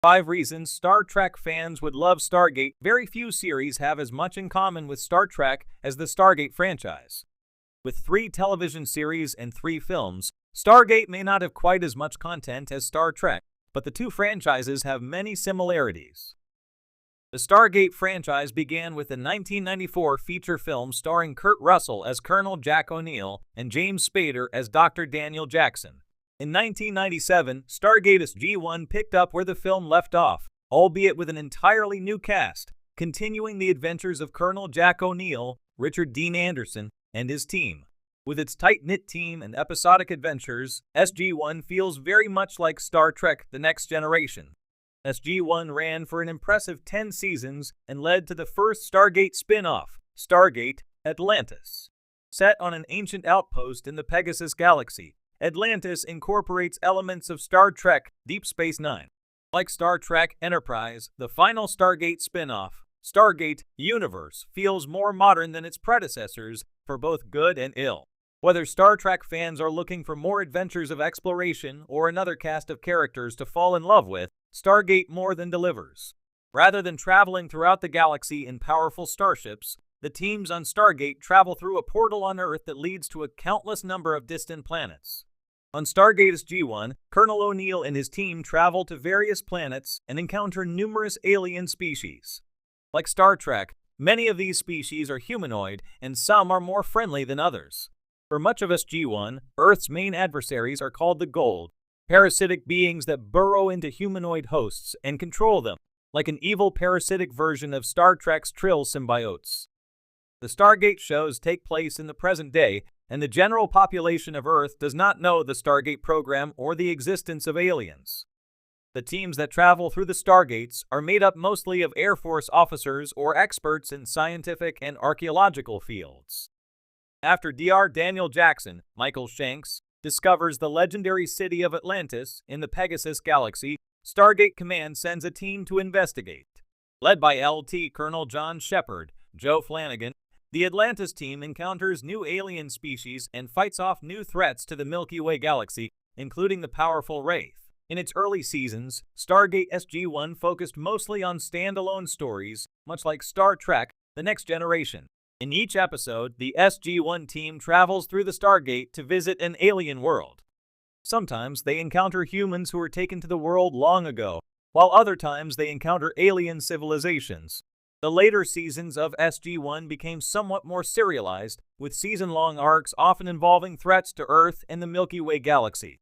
5 reasons Star Trek fans would love Stargate. Very few series have as much in common with Star Trek as the Stargate franchise. With 3 television series and 3 films, Stargate may not have quite as much content as Star Trek, but the two franchises have many similarities. The Stargate franchise began with the 1994 feature film starring Kurt Russell as Colonel Jack O'Neill and James Spader as Dr. Daniel Jackson. In 1997, Stargate SG-1 picked up where the film left off, albeit with an entirely new cast, continuing the adventures of Colonel Jack O'Neill, Richard Dean Anderson, and his team. With its tight-knit team and episodic adventures, SG-1 feels very much like Star Trek: The Next Generation. SG-1 ran for an impressive 10 seasons and led to the first Stargate spin-off, Stargate Atlantis. Set on an ancient outpost in the Pegasus Galaxy, Atlantis incorporates elements of Star Trek: Deep Space Nine. Like Star Trek Enterprise, the final Stargate spin-off, Stargate Universe, feels more modern than its predecessors for both good and ill. Whether Star Trek fans are looking for more adventures of exploration or another cast of characters to fall in love with, Stargate more than delivers. Rather than traveling throughout the galaxy in powerful starships, the teams on Stargate travel through a portal on Earth that leads to a countless number of distant planets. On Stargate SG-1, Colonel O'Neill and his team travel to various planets and encounter numerous alien species. Like Star Trek, many of these species are humanoid and some are more friendly than others. For much of SG-1, Earth's main adversaries are called the Gold, parasitic beings that burrow into humanoid hosts and control them, like an evil parasitic version of Star Trek's Trill symbiotes. The Stargate shows take place in the present day, and the general population of Earth does not know the Stargate program or the existence of aliens. The teams that travel through the Stargates are made up mostly of Air Force officers or experts in scientific and archaeological fields. After Dr. Daniel Jackson, Michael Shanks, discovers the legendary city of Atlantis in the Pegasus Galaxy, Stargate Command sends a team to investigate. Led by LT Colonel John Shepard, Joe Flanagan, the Atlantis team encounters new alien species and fights off new threats to the Milky Way galaxy, including the powerful Wraith. In its early seasons, Stargate SG-1 focused mostly on standalone stories, much like Star Trek: The Next Generation. In each episode, the SG-1 team travels through the Stargate to visit an alien world. Sometimes they encounter humans who were taken to the world long ago, while other times they encounter alien civilizations. The later seasons of SG-1 became somewhat more serialized, with season-long arcs often involving threats to Earth and the Milky Way galaxy.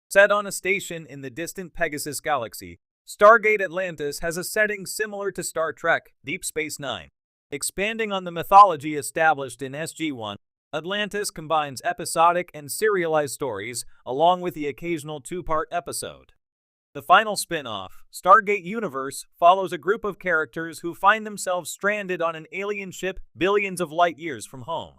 Set on a station in the distant Pegasus Galaxy, Stargate Atlantis has a setting similar to Star Trek: Deep Space Nine. Expanding on the mythology established in SG-1, Atlantis combines episodic and serialized stories, along with the occasional 2-part episode. The final spin-off, Stargate Universe, follows a group of characters who find themselves stranded on an alien ship billions of light years from home.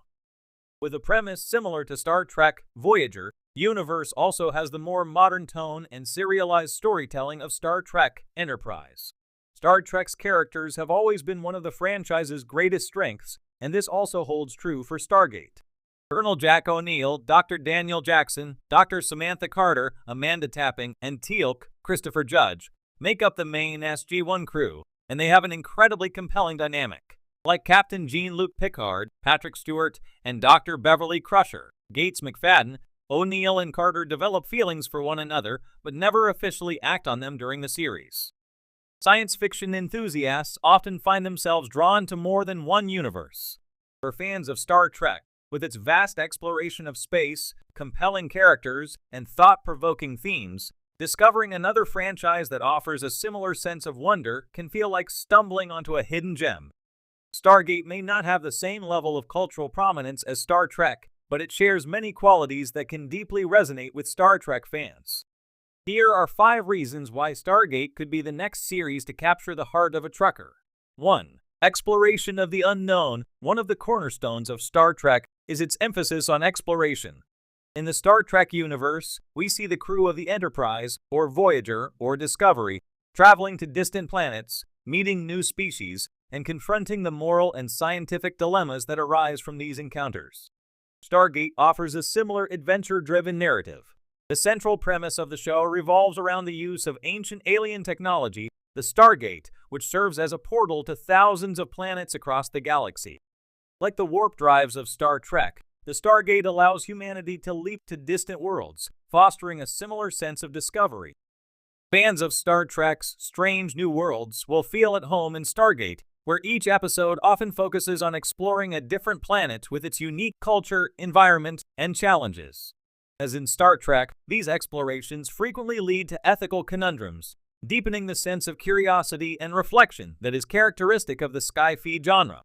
With a premise similar to Star Trek Voyager, Universe also has the more modern tone and serialized storytelling of Star Trek Enterprise. Star Trek's characters have always been one of the franchise's greatest strengths, and this also holds true for Stargate. Colonel Jack O'Neill, Dr. Daniel Jackson, Dr. Samantha Carter, Amanda Tapping, and Teal'c, Christopher Judge, make up the main SG-1 crew, and they have an incredibly compelling dynamic. Like Captain Jean-Luc Picard, Patrick Stewart, and Dr. Beverly Crusher, Gates McFadden, O'Neill and Carter develop feelings for one another, but never officially act on them during the series. Science fiction enthusiasts often find themselves drawn to more than one universe. For fans of Star Trek, with its vast exploration of space, compelling characters, and thought-provoking themes, discovering another franchise that offers a similar sense of wonder can feel like stumbling onto a hidden gem. Stargate may not have the same level of cultural prominence as Star Trek, but it shares many qualities that can deeply resonate with Star Trek fans. Here are 5 reasons why Stargate could be the next series to capture the heart of a Trekker. 1. Exploration of the unknown. One of the cornerstones of Star Trek is its emphasis on exploration. In the Star Trek universe, we see the crew of the Enterprise, or Voyager, or Discovery, traveling to distant planets, meeting new species, and confronting the moral and scientific dilemmas that arise from these encounters. Stargate offers a similar adventure-driven narrative. The central premise of the show revolves around the use of ancient alien technology the Stargate, which serves as a portal to thousands of planets across the galaxy. Like the warp drives of Star Trek, the Stargate allows humanity to leap to distant worlds, fostering a similar sense of discovery. Fans of Star Trek's Strange New Worlds will feel at home in Stargate, where each episode often focuses on exploring a different planet with its unique culture, environment, and challenges. As in Star Trek, these explorations frequently lead to ethical conundrums, deepening the sense of curiosity and reflection that is characteristic of the sci-fi genre.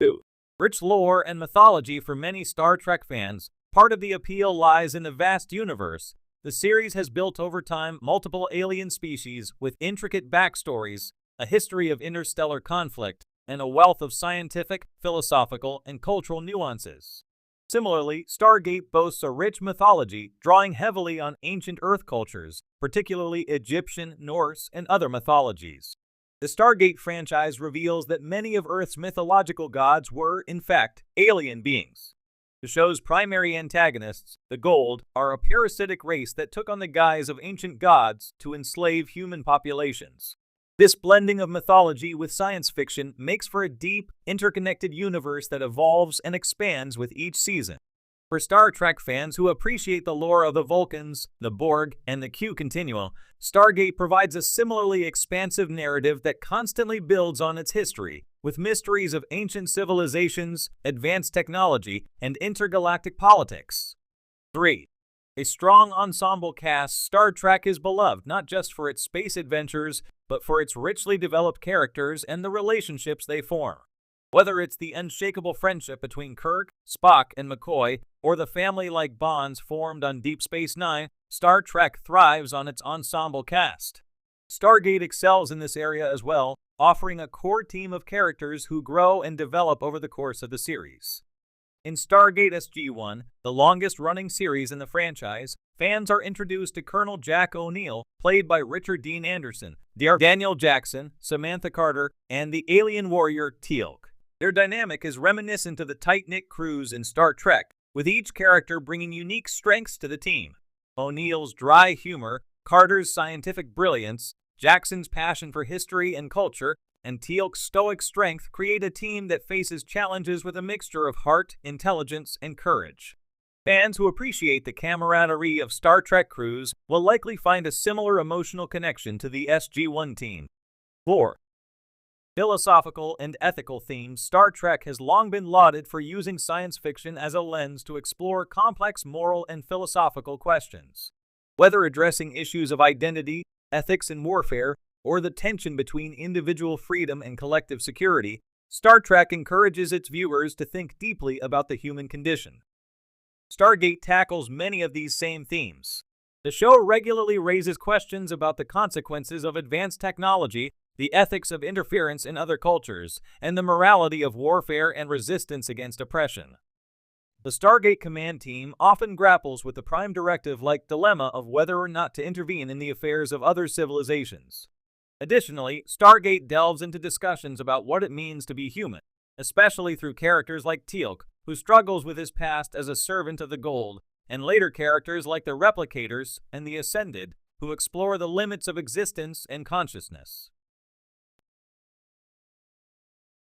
2. Rich lore and mythology for many Star Trek fans. Part of the appeal lies in the vast universe. The series has built over time multiple alien species with intricate backstories, a history of interstellar conflict, and a wealth of scientific, philosophical, and cultural nuances. Similarly, Stargate boasts a rich mythology, drawing heavily on ancient Earth cultures, particularly Egyptian, Norse, and other mythologies. The Stargate franchise reveals that many of Earth's mythological gods were, in fact, alien beings. The show's primary antagonists, the Gold, are a parasitic race that took on the guise of ancient gods to enslave human populations. This blending of mythology with science fiction makes for a deep, interconnected universe that evolves and expands with each season. For Star Trek fans who appreciate the lore of the Vulcans, the Borg, and the Q Continuum, Stargate provides a similarly expansive narrative that constantly builds on its history, with mysteries of ancient civilizations, advanced technology, and intergalactic politics. 3. A strong ensemble cast. Star Trek is beloved not just for its space adventures, but for its richly developed characters and the relationships they form. Whether it's the unshakable friendship between Kirk, Spock, and McCoy, or the family-like bonds formed on Deep Space Nine, Star Trek thrives on its ensemble cast. Stargate excels in this area as well, offering a core team of characters who grow and develop over the course of the series. In Stargate SG-1, the longest-running series in the franchise, fans are introduced to Colonel Jack O'Neill, played by Richard Dean Anderson, Daniel Jackson, Samantha Carter, and the alien warrior Teal'c. Their dynamic is reminiscent of the tight-knit crews in Star Trek, with each character bringing unique strengths to the team. O'Neill's dry humor, Carter's scientific brilliance, Jackson's passion for history and culture, and Teal'c's stoic strength create a team that faces challenges with a mixture of heart, intelligence, and courage. Fans who appreciate the camaraderie of Star Trek crews will likely find a similar emotional connection to the SG-1 team. 4. Philosophical and ethical themes. Star Trek has long been lauded for using science fiction as a lens to explore complex moral and philosophical questions. Whether addressing issues of identity, ethics and warfare, or the tension between individual freedom and collective security, Star Trek encourages its viewers to think deeply about the human condition. Stargate tackles many of these same themes. The show regularly raises questions about the consequences of advanced technology, the ethics of interference in other cultures, and the morality of warfare and resistance against oppression. The Stargate command team often grapples with the prime directive-like dilemma of whether or not to intervene in the affairs of other civilizations. Additionally, Stargate delves into discussions about what it means to be human, especially through characters like Teal'c, who struggles with his past as a servant of the Gold, and later characters like the Replicators and the Ascended, who explore the limits of existence and consciousness.